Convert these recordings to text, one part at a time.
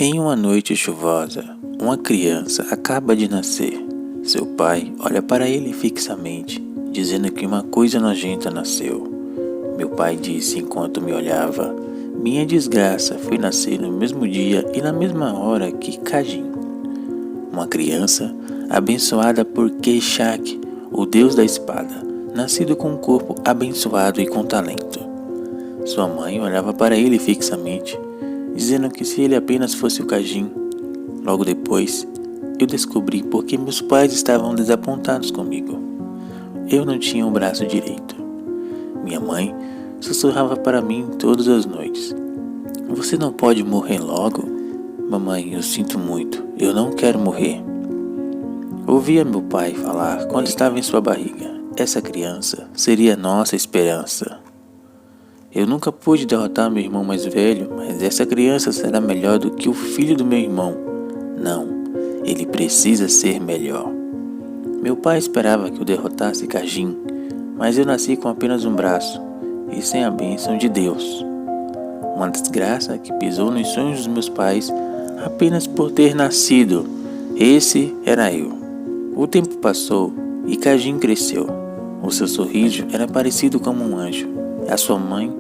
Em uma noite chuvosa, uma criança acaba de nascer. Seu pai olha para ele fixamente, dizendo que uma coisa nojenta nasceu. Meu pai disse enquanto me olhava: minha desgraça foi nascer no mesmo dia e na mesma hora que Kajin. Uma criança abençoada por Keshak, o deus da espada, nascido com um corpo abençoado e com talento. Sua mãe olhava para ele fixamente, dizendo que se ele apenas fosse o Kajin. Logo depois, eu descobri por que meus pais estavam desapontados comigo. Eu não tinha um braço direito. Minha mãe sussurrava para mim todas as noites: você não pode morrer logo? Mamãe, eu sinto muito, eu não quero morrer. Ouvia meu pai falar quando estava em sua barriga: essa criança seria nossa esperança. Eu nunca pude derrotar meu irmão mais velho, mas essa criança será melhor do que o filho do meu irmão. Não, ele precisa ser melhor. Meu pai esperava que eu derrotasse Kajin, mas eu nasci com apenas um braço e sem a bênção de Deus. Uma desgraça que pisou nos sonhos dos meus pais apenas por ter nascido. Esse era eu. O tempo passou e Kajin cresceu. O seu sorriso era parecido com um anjo. A sua mãe,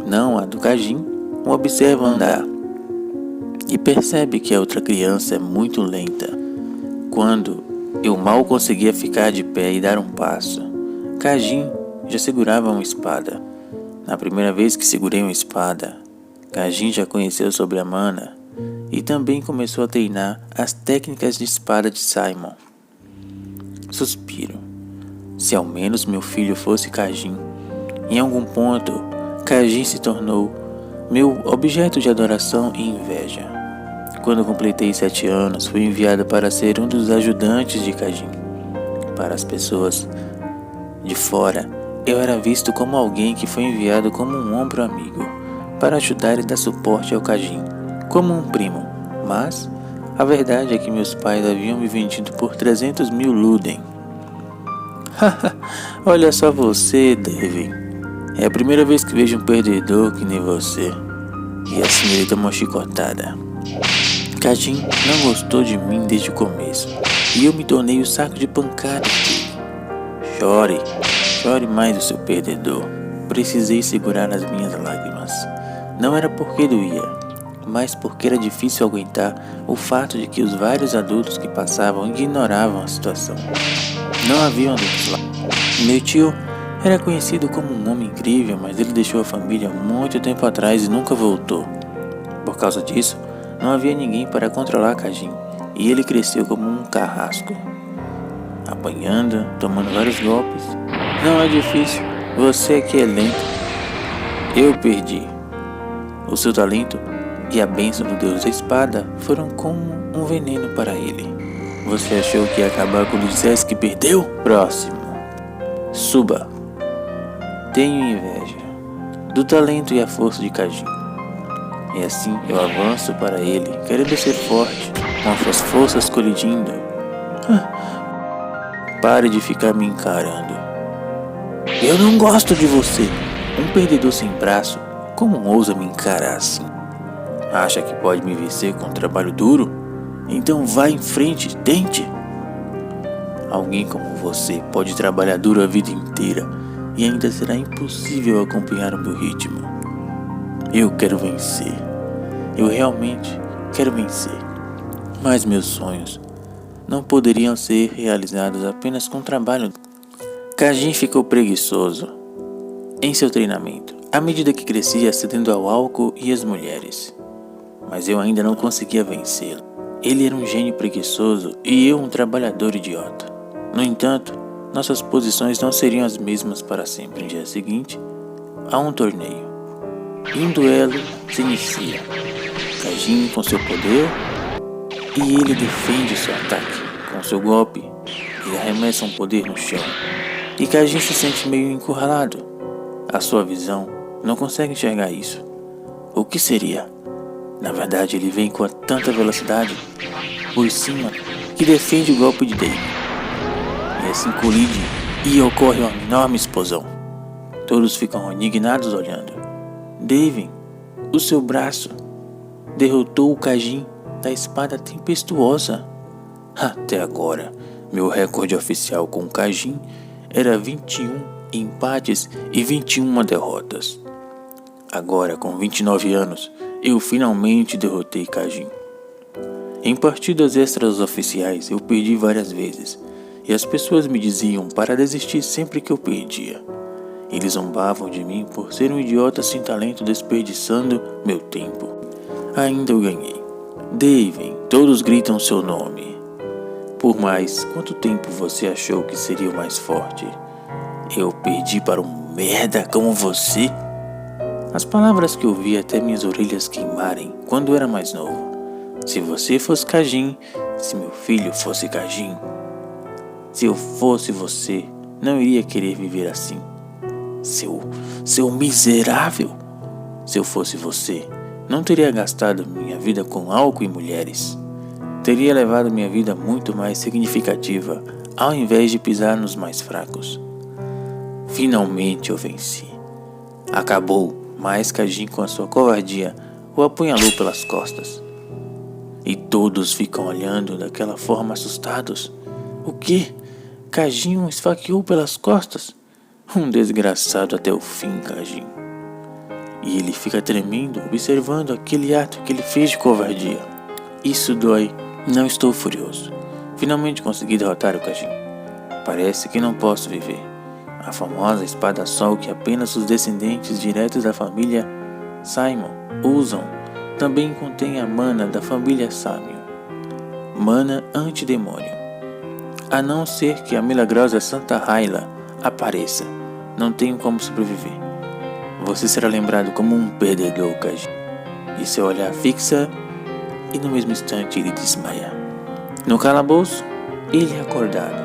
não a do Kajin, o observa andar e percebe que a outra criança é muito lenta. Quando eu mal conseguia ficar de pé e dar um passo, Kajin já segurava uma espada. Na primeira vez que segurei uma espada, Kajin já conheceu sobre a mana e também começou a treinar as técnicas de espada de Simon. Suspiro. Se ao menos meu filho fosse Kajin. Em algum ponto, Kajin se tornou meu objeto de adoração e inveja. Quando completei 7 anos, fui enviado para ser um dos ajudantes de Kajin. Para as pessoas de fora, eu era visto como alguém que foi enviado como um ombro amigo, para ajudar e dar suporte ao Kajin, como um primo. Mas a verdade é que meus pais haviam me vendido por 300.000 Luden. Olha só você, Devin. É a primeira vez que vejo um perdedor que nem você. E assim ele tomou chicotada. Kajin não gostou de mim desde o começo, e eu me tornei o saco de pancadas dele. Chore mais, o seu perdedor. Precisei segurar as minhas lágrimas. Não era porque doía, mas porque era difícil aguentar o fato de que os vários adultos que passavam ignoravam a situação. Não havia adultos lá. Meu tio era conhecido como um homem incrível, mas ele deixou a família muito tempo atrás e nunca voltou. Por causa disso, não havia ninguém para controlar Kajin, e ele cresceu como um carrasco, apanhando, tomando vários golpes. Não é difícil, você que é lento. Eu perdi. O seu talento e a bênção do Deus da Espada foram como um veneno para ele. Você achou que ia acabar quando dissesse que perdeu? Próximo. Suba. Tenho inveja do talento e a força de Kajin. E assim eu avanço para ele, querendo ser forte, com as suas forças colidindo. Pare de ficar me encarando. Eu não gosto de você. Um perdedor sem braço. Como ousa me encarar assim? Acha que pode me vencer com um trabalho duro? Então vá em frente, tente. Alguém como você pode trabalhar duro a vida inteira e ainda será impossível acompanhar o meu ritmo. Eu quero vencer. Eu realmente quero vencer. Mas meus sonhos não poderiam ser realizados apenas com trabalho. Kajin ficou preguiçoso em seu treinamento, à medida que crescia, cedendo ao álcool e às mulheres. Mas eu ainda não conseguia vencê-lo. Ele era um gênio preguiçoso e eu um trabalhador idiota. No entanto, nossas posições não seriam as mesmas para sempre. No dia seguinte, há um torneio. E um duelo se inicia. Kajin com seu poder e ele defende seu ataque. Com seu golpe, ele arremessa um poder no chão. E Kajin se sente meio encurralado. A sua visão não consegue enxergar isso. O que seria? Na verdade, ele vem com tanta velocidade por cima que defende o golpe de Dave. E assim colide e ocorre uma enorme explosão. Todos ficam indignados olhando. Dave, o seu braço derrotou o Kajin da espada tempestuosa. Até agora, meu recorde oficial com Kajin era 21 empates e 21 derrotas. Agora, com 29 anos, eu finalmente derrotei Kajin. Em partidas extras oficiais, eu perdi várias vezes, e as pessoas me diziam para desistir sempre que eu perdia. Eles zombavam de mim por ser um idiota sem talento desperdiçando meu tempo. Ainda eu ganhei. Daven, todos gritam seu nome. Por mais quanto tempo você achou que seria o mais forte? Eu perdi para um merda como você? As palavras que ouvi até minhas orelhas queimarem quando era mais novo. Se você fosse Kajin, se meu filho fosse Kajin. Se eu fosse você, não iria querer viver assim. Seu miserável! Se eu fosse você, não teria gastado minha vida com álcool e mulheres. Teria levado minha vida muito mais significativa, ao invés de pisar nos mais fracos. Finalmente eu venci. Acabou, mas Kajin, com a sua covardia, o apunhalou pelas costas. E todos ficam olhando daquela forma assustados. O quê? Kajin o esfaqueou pelas costas? Um desgraçado até o fim, Kajin. E ele fica tremendo, observando aquele ato que ele fez de covardia. Isso dói. Não estou furioso. Finalmente consegui derrotar o Kajin. Parece que não posso viver. A famosa espada-sol que apenas os descendentes diretos da família Simon usam também contém a mana da família Samio. Mana antidemônio. A não ser que a milagrosa Santa Hyla apareça, não tenho como sobreviver. Você será lembrado como um perdedor, Kajin. E seu olhar fixa, e no mesmo instante ele desmaia. No calabouço, ele é acordado.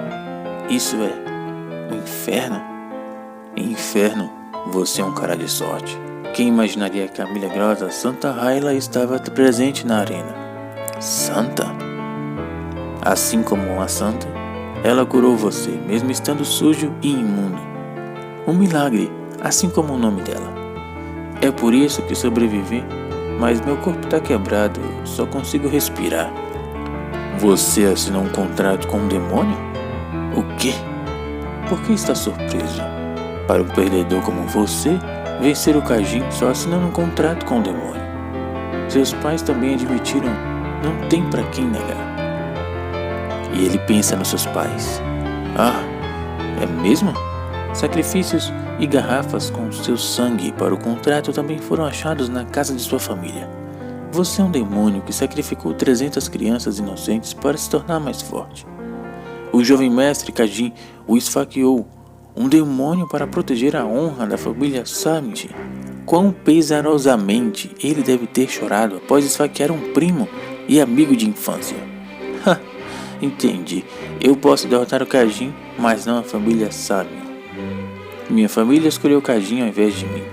Isso é o inferno? Inferno, você é um cara de sorte. Quem imaginaria que a milagrosa Santa Hyla estava presente na arena? Santa? Assim como uma santa, ela curou você, mesmo estando sujo e imundo. Um milagre, assim como o nome dela. É por isso que sobrevivi, mas meu corpo está quebrado, só consigo respirar. Você assinou um contrato com um demônio? O quê? Por que está surpreso? Para um perdedor como você, vencer o Kajin só assinando um contrato com o demônio. Seus pais também admitiram, não tem pra quem negar. E ele pensa nos seus pais. Ah, é mesmo? Sacrifícios e garrafas com seu sangue para o contrato também foram achados na casa de sua família. Você é um demônio que sacrificou 300 crianças inocentes para se tornar mais forte. O jovem mestre Kajin o esfaqueou. Um demônio para proteger a honra da família Samit. Quão pesarosamente ele deve ter chorado após esfaquear um primo e amigo de infância. Entendi. Eu posso derrotar o Kajin, mas não a família Samit. Minha família escolheu o Kajin ao invés de mim.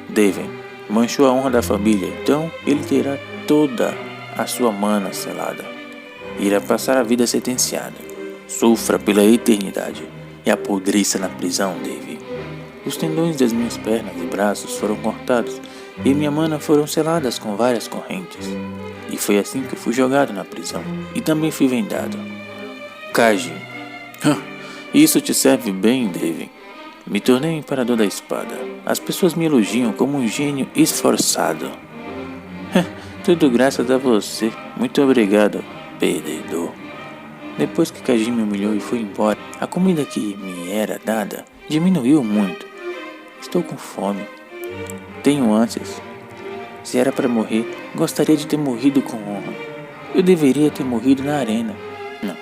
Daven manchou a honra da família, então ele terá toda a sua mana selada. Irá passar a vida sentenciada. Sofra pela eternidade. E apodreça na prisão, Daven. Os tendões das minhas pernas e braços foram cortados e minha mana foram seladas com várias correntes. E foi assim que eu fui jogado na prisão e também fui vendado. Kajin. Isso te serve bem, Daven. Me tornei o imperador da espada. As pessoas me elogiam como um gênio esforçado. Tudo graças a você. Muito obrigado, perdedor. Depois que Kajin me humilhou e foi embora, a comida que me era dada diminuiu muito. Estou com fome. Tenho ânsias. Se era para morrer, gostaria de ter morrido com honra. Eu deveria ter morrido na arena. Não.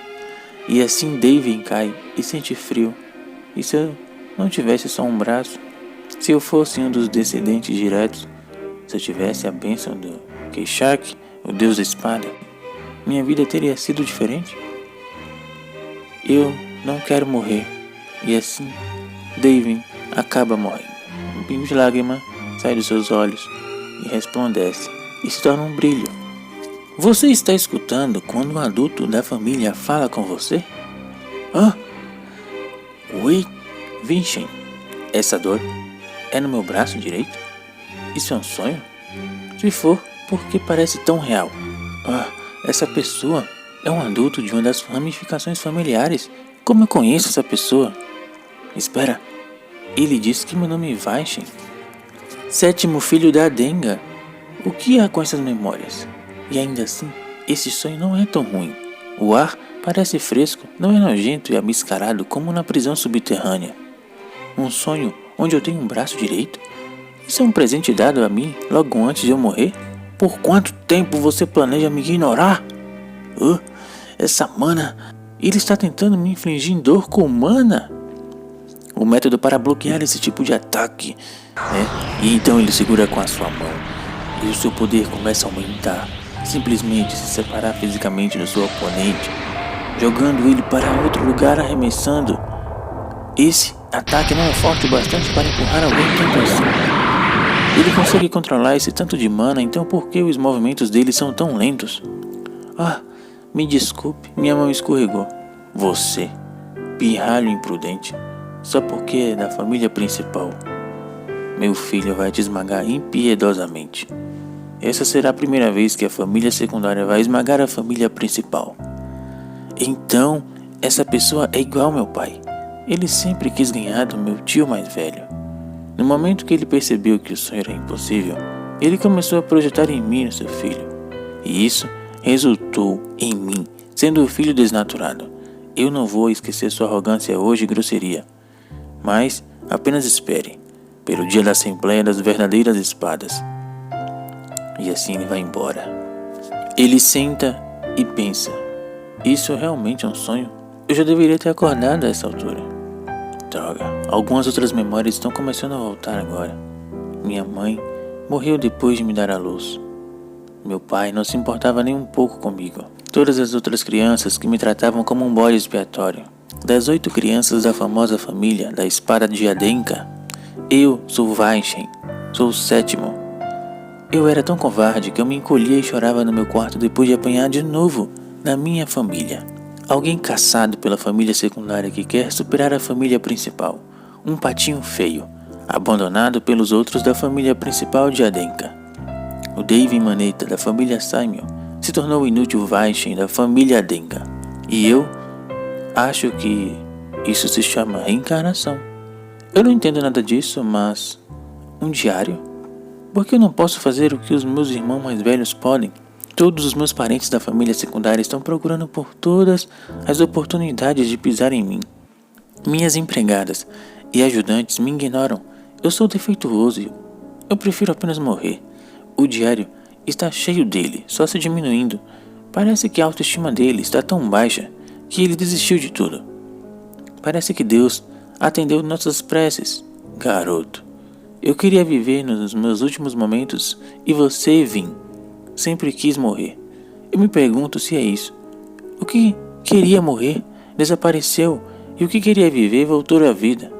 E assim Daven cai e sente frio. E se eu não tivesse só um braço? Se eu fosse um dos descendentes diretos? Se eu tivesse a bênção do Keishak, o deus da espada? Minha vida teria sido diferente? Eu não quero morrer. E assim, Daven acaba morrendo. Um pingo de lágrima sai dos seus olhos e resplandece e se torna um brilho. Você está escutando quando um adulto da família fala com você? Oi, Vincent. Essa dor é no meu braço direito? Isso é um sonho? Se for, por que parece tão real? Essa pessoa é um adulto de uma das ramificações familiares. Como eu conheço essa pessoa? Espera, ele disse que meu nome é Vaishen. Sétimo filho da Adenga. O que há com essas memórias? E ainda assim, esse sonho não é tão ruim. O ar parece fresco, não é nojento e abiscarado como na prisão subterrânea. Um sonho onde eu tenho um braço direito? Isso é um presente dado a mim logo antes de eu morrer? Por quanto tempo você planeja me ignorar? Essa mana, ele está tentando me infligir dor com mana. O método para bloquear esse tipo de ataque, E então ele segura com a sua mão e o seu poder começa a aumentar. Simplesmente se separar fisicamente do seu oponente, jogando ele para outro lugar, arremessando. Esse ataque não é forte o bastante para empurrar alguém tanto assim. Ele consegue controlar esse tanto de mana, então por que os movimentos dele são tão lentos? Me desculpe, minha mão escorregou. Você, pirralho imprudente, só porque é da família principal. Meu filho vai te esmagar impiedosamente. Essa será a primeira vez que a família secundária vai esmagar a família principal. Então, essa pessoa é igual ao meu pai. Ele sempre quis ganhar do meu tio mais velho. No momento que ele percebeu que o sonho era impossível, ele começou a projetar em mim o seu filho. E isso resultou em mim, sendo o filho desnaturado. Eu não vou esquecer sua arrogância hoje e grosseria. Mas apenas espere, pelo dia da Assembleia das Verdadeiras Espadas. E assim ele vai embora. Ele senta e pensa: isso realmente é um sonho? Eu já deveria ter acordado a essa altura. Droga, algumas outras memórias estão começando a voltar agora. Minha mãe morreu depois de me dar à luz. Meu pai não se importava nem um pouco comigo. Todas as outras crianças que me tratavam como um bode expiatório. Das 8 crianças da famosa família da espada de Adenka, eu sou Vaishen, sou o 7º. Eu era tão covarde que eu me encolhia e chorava no meu quarto depois de apanhar de novo na minha família. Alguém caçado pela família secundária que quer superar a família principal. Um patinho feio, abandonado pelos outros da família principal de Adenka. O Dave Maneta da família Samuel se tornou o inútil Vaishen da família Adenka. E eu acho que isso se chama reencarnação. Eu não entendo nada disso, mas... um diário? Por que eu não posso fazer o que os meus irmãos mais velhos podem? Todos os meus parentes da família secundária estão procurando por todas as oportunidades de pisar em mim. Minhas empregadas e ajudantes me ignoram. Eu sou defeituoso e eu prefiro apenas morrer. O diário está cheio dele, só se diminuindo. Parece que a autoestima dele está tão baixa que ele desistiu de tudo. Parece que Deus atendeu nossas preces. Garoto, eu queria viver nos meus últimos momentos e você, Vin, sempre quis morrer. Eu me pergunto se é isso. O que queria morrer desapareceu e o que queria viver voltou à vida.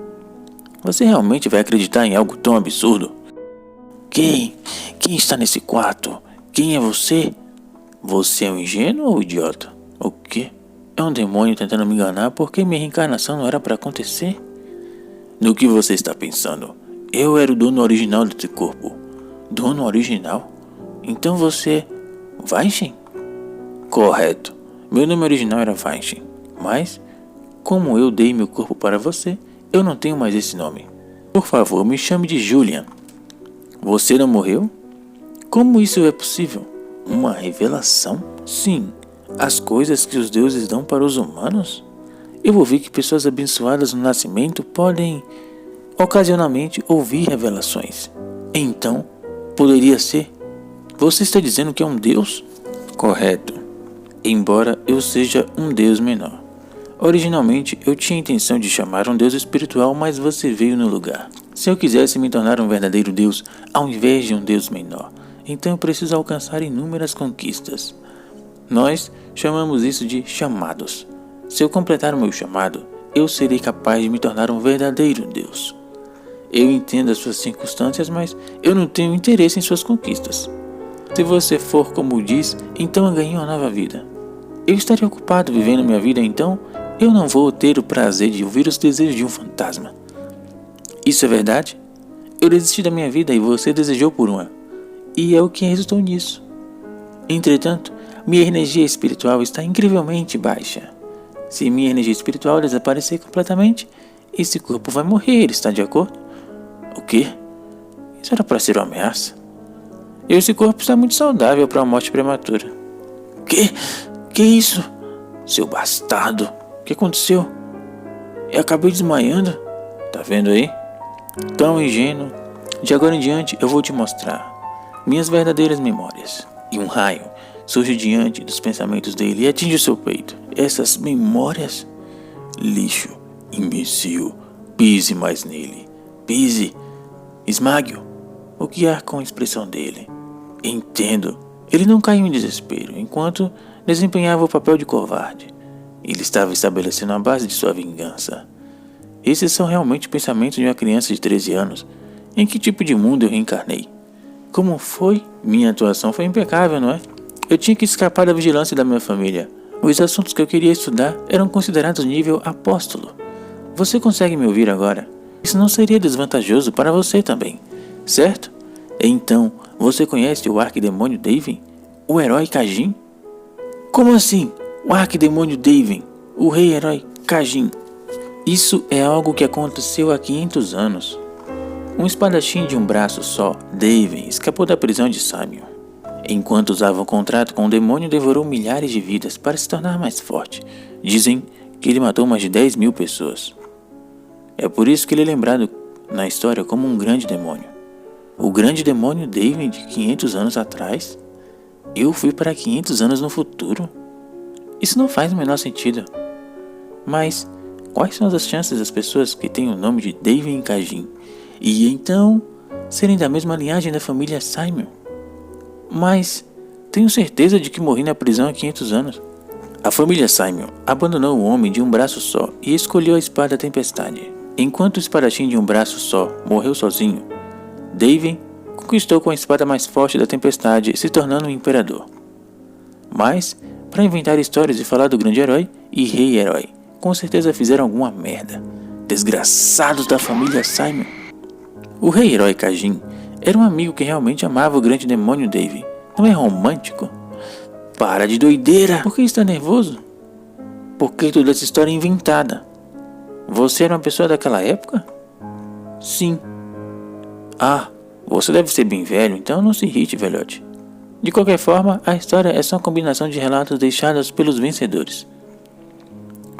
Você realmente vai acreditar em algo tão absurdo? Quem está nesse quarto? Quem é você? Você é um ingênuo ou idiota? O quê? É um demônio tentando me enganar porque minha reencarnação não era para acontecer? No que você está pensando? Eu era o dono original desse corpo. Dono original? Então você... Vaishen? Correto. Meu nome original era Vaishen. Mas, como eu dei meu corpo para você, eu não tenho mais esse nome. Por favor, me chame de Julian. Você não morreu? Como isso é possível? Uma revelação? Sim. As coisas que os deuses dão para os humanos? Eu ouvi que pessoas abençoadas no nascimento podem, ocasionalmente, ouvir revelações. Então, poderia ser? Você está dizendo que é um deus? Correto. Embora eu seja um deus menor. Originalmente, eu tinha a intenção de chamar um deus espiritual, mas você veio no lugar. Se eu quisesse me tornar um verdadeiro deus, ao invés de um deus menor, então eu preciso alcançar inúmeras conquistas. Nós chamamos isso de chamados. Se eu completar o meu chamado, eu serei capaz de me tornar um verdadeiro Deus. Eu entendo as suas circunstâncias, mas eu não tenho interesse em suas conquistas. Se você for como diz, então eu ganhei uma nova vida. Eu estaria ocupado vivendo minha vida, então eu não vou ter o prazer de ouvir os desejos de um fantasma. Isso é verdade? Eu desisti da minha vida e você desejou por uma. E é o que resultou nisso. Entretanto, Minha energia espiritual está incrivelmente baixa. Se minha energia espiritual desaparecer completamente, esse corpo vai morrer, está de acordo? O quê? Isso era para ser uma ameaça? Esse corpo está muito saudável para uma morte prematura. Que? Que isso? Seu bastardo! O que aconteceu? Eu acabei desmaiando. Tá vendo aí? Tão ingênuo. De agora em diante eu vou te mostrar minhas verdadeiras memórias. E um raio surge diante dos pensamentos dele e atinge o seu peito. Essas memórias? Lixo, imbecil, pise mais nele. Pise, esmague-o. O que há com a expressão dele? Entendo. Ele não caiu em desespero enquanto desempenhava o papel de covarde. Ele estava estabelecendo a base de sua vingança. Esses são realmente pensamentos de uma criança de 13 anos. Em que tipo de mundo eu reencarnei? Como foi? Minha atuação foi impecável, não é? Eu tinha que escapar da vigilância da minha família. Os assuntos que eu queria estudar eram considerados nível apóstolo. Você consegue me ouvir agora? Isso não seria desvantajoso para você também, certo? Então, você conhece o arquidemônio Daven? O herói Kajin? Como assim? O arquidemônio Daven, o rei-herói Kajin. Isso é algo que aconteceu há 500 anos. Um espadachim de um braço só, Daven, escapou da prisão de Samion. Enquanto usava um contrato com o demônio, devorou milhares de vidas para se tornar mais forte. Dizem que ele matou mais de 10.000 pessoas. É por isso que ele é lembrado na história como um grande demônio. O grande demônio Daven de 500 anos atrás? Eu fui para 500 anos no futuro? Isso não faz o menor sentido. Mas quais são as chances das pessoas que têm o nome de Daven Kajin e então serem da mesma linhagem da família Samion? Mas tenho certeza de que morri na prisão há 500 anos. A família Samion abandonou o homem de um braço só e escolheu a espada Tempestade. Enquanto o espadachim de um braço só morreu sozinho, Daven conquistou com a espada mais forte da Tempestade, se tornando um imperador. Mas, para inventar histórias e falar do grande herói e rei-herói, com certeza fizeram alguma merda. Desgraçados da família Samion. O rei-herói Kajin era um amigo que realmente amava o grande demônio Daven. Não é romântico? Para de doideira! Por que está nervoso? Porque toda essa história é inventada. Você era uma pessoa daquela época? Sim. Ah, você deve ser bem velho, então não se irrite, velhote. De qualquer forma, a história é só uma combinação de relatos deixados pelos vencedores.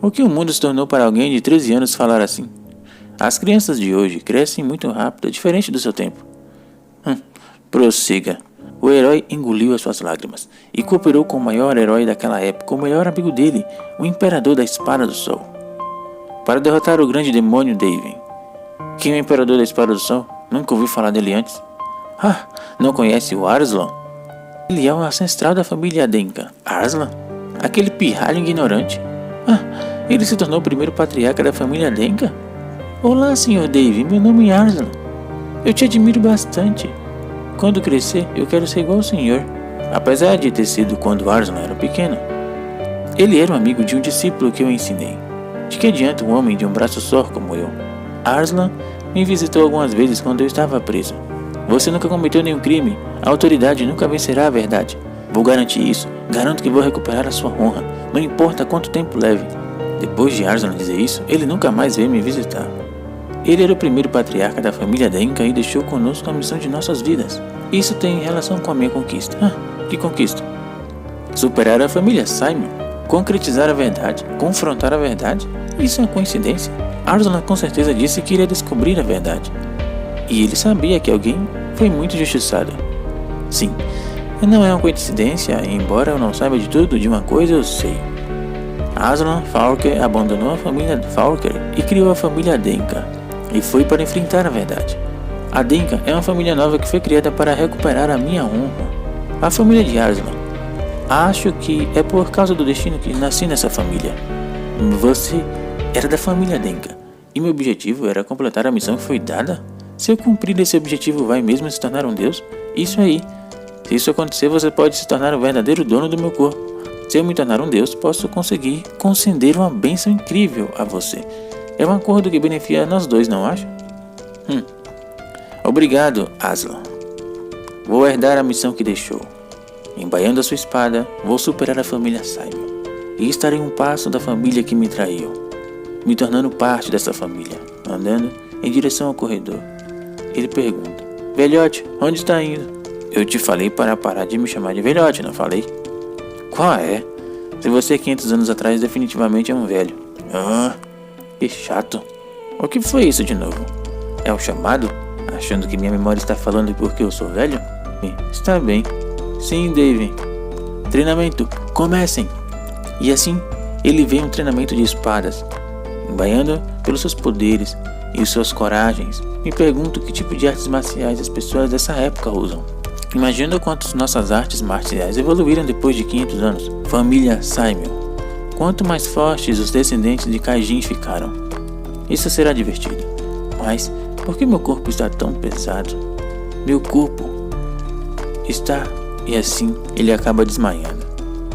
O que o mundo se tornou para alguém de 13 anos falar assim? As crianças de hoje crescem muito rápido, diferente do seu tempo. Prossiga. O herói engoliu as suas lágrimas e cooperou com o maior herói daquela época, o melhor amigo dele, o Imperador da Espada do Sol, para derrotar o grande demônio Daven. Quem é o Imperador da Espada do Sol? Nunca ouvi falar dele antes. Ah, não conhece o Arslan? Ele é um ancestral da família Denka. Arslan? Aquele pirralho ignorante. Ah, ele se tornou o primeiro patriarca da família Denka? Olá, Sr. Daven, meu nome é Arslan. Eu te admiro bastante. Quando crescer, eu quero ser igual ao senhor. Apesar de ter sido quando Arslan era pequeno, ele era um amigo de um discípulo que eu ensinei. De que adianta um homem de um braço só como eu? Arslan me visitou algumas vezes quando eu estava preso. Você nunca cometeu nenhum crime. A autoridade nunca vencerá a verdade. Vou garantir isso. Garanto que vou recuperar a sua honra. Não importa quanto tempo leve. Depois de Arslan dizer isso, ele nunca mais veio me visitar. Ele era o primeiro patriarca da família Denka e deixou conosco a missão de nossas vidas. Isso tem relação com a minha conquista. Que conquista? Superar a família Samion. Concretizar a verdade. Confrontar a verdade. Isso é uma coincidência? Arslan com certeza disse que iria descobrir a verdade. E ele sabia que alguém foi muito injustiçado. Sim, não é uma coincidência, embora eu não saiba de tudo, de uma coisa eu sei. Arslan Falker abandonou a família Falker e criou a família Denka, e foi para enfrentar a verdade. A Denka é uma família nova que foi criada para recuperar a minha honra. A família de Arslan. Acho que é por causa do destino que nasci nessa família. Você era da família Denka, e meu objetivo era completar a missão que foi dada? Se eu cumprir esse objetivo, vai mesmo se tornar um deus? Isso aí. Se isso acontecer, você pode se tornar o verdadeiro dono do meu corpo. Se eu me tornar um deus, posso conseguir conceder uma bênção incrível a você. É um acordo que beneficia nós dois, não acha? Obrigado, Arslan. Vou herdar a missão que deixou. Embainhando a sua espada, vou superar a família Simon e estarei um passo da família que me traiu, me tornando parte dessa família, andando em direção ao corredor. Ele pergunta: velhote, onde está indo? Eu te falei para parar de me chamar de velhote, não falei? Qual é? Se você 500 anos atrás definitivamente é um velho. Ah, que chato. O que foi isso de novo? É o chamado? Achando que minha memória está falando porque eu sou velho? Está bem. Sim, Dave. Treinamento, comecem! E assim, ele vê um treinamento de espadas, embainhando pelos seus poderes e suas coragens. Me pergunto que tipo de artes marciais as pessoas dessa época usam. Imagina quantas nossas artes marciais evoluíram depois de 500 anos. Família Simon. Quanto mais fortes os descendentes de Kaijin ficaram. Isso será divertido. Mas, por que meu corpo está tão pesado? Meu corpo está... E assim, ele acaba desmaiando.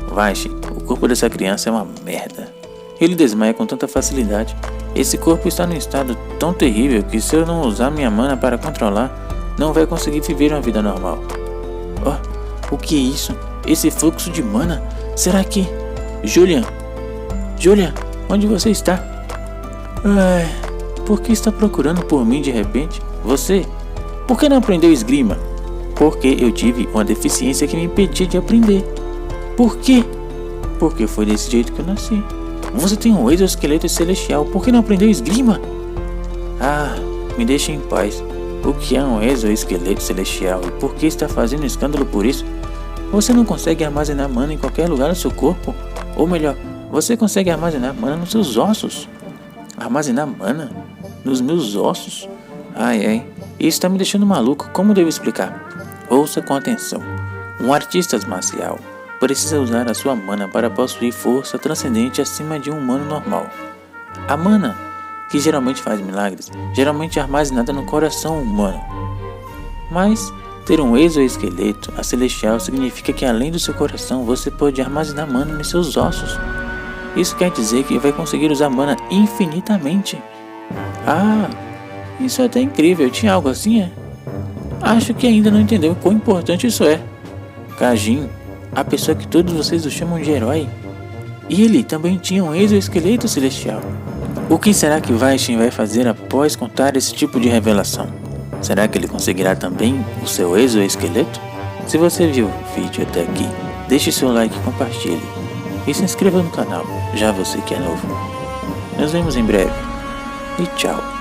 Vaishi, o corpo dessa criança é uma merda. Ele desmaia com tanta facilidade. Esse corpo está num estado tão terrível que se eu não usar minha mana para controlar, não vai conseguir viver uma vida normal. Oh, o que é isso? Esse fluxo de mana? Será que... Julian, onde você está? Ai, por que está procurando por mim de repente? Você? Por que não aprendeu esgrima? Porque eu tive uma deficiência que me impedia de aprender. Por quê? Porque foi desse jeito que eu nasci. Você tem um exoesqueleto celestial, por que não aprendeu esgrima? Ah, me deixe em paz. O que é um exoesqueleto celestial e por que está fazendo escândalo por isso? Você não consegue armazenar mana em qualquer lugar do seu corpo? Ou melhor, você consegue armazenar mana nos seus ossos. Armazenar mana? Nos meus ossos? Ai, isso está me deixando maluco, como devo explicar? Ouça com atenção. Um artista marcial precisa usar a sua mana para possuir força transcendente acima de um humano normal. A mana, que geralmente faz milagres, geralmente é armazenada no coração humano. Mas ter um exoesqueleto celestial significa que além do seu coração você pode armazenar mana nos seus ossos. Isso quer dizer que vai conseguir usar mana infinitamente. Ah, isso é até incrível. Tinha algo assim, é? Acho que ainda não entendeu quão importante isso é. Kajin, a pessoa que todos vocês o chamam de herói, e ele também tinha um exoesqueleto celestial. O que será que Vaishin vai fazer após contar esse tipo de revelação? Será que ele conseguirá também o seu exoesqueleto? Se você viu o vídeo até aqui, deixe seu like e compartilhe. E se inscreva no canal, já você que é novo. Nos vemos em breve. E tchau.